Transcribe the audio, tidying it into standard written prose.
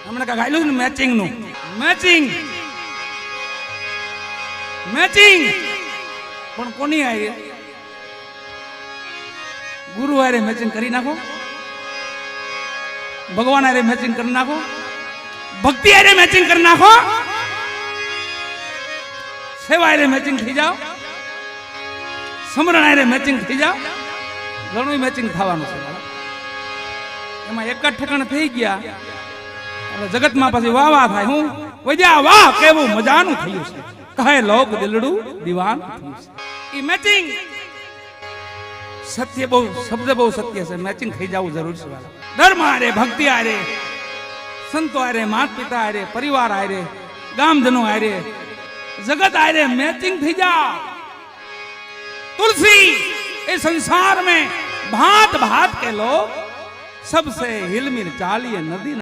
हमने कहा गायलू मैचिंग नु मैचिंग मैचिंग पण कोनी आई गुरु आरे मैचिंग करी नाखो भगवान आरे मैचिंग कर नाखो भक्ति आरे मैचिंग कर नाखो सेवा आरे मैचिंग थी जाओ समरण आरे मैचिंग थी जाओ घणું મેચિંગ થવાનું છે એમાં એક જ ઠેકાણે થઈ ગયા એટલે જગતમાં પછી વાહ વાહ થાય હું વજ્યા વાહ કેવું મજાનું થયું છે કહે લોક દિલડું દીવાન થયું છે ઈ મેચિંગ સત્ય બહુ શબ્દ બહુ સત્ય છે મેચિંગ થઈ જવું જરૂર છે ધર્મ આરે ભક્તિ આરે સંતો આરે માતા પિતા આરે પરિવાર આરે ગામજનો આરે जगत आरे मैचिंग थी जा तुलसी इस संसार में भांत भांत के लोग सबसे हिलमिल चालिए नदी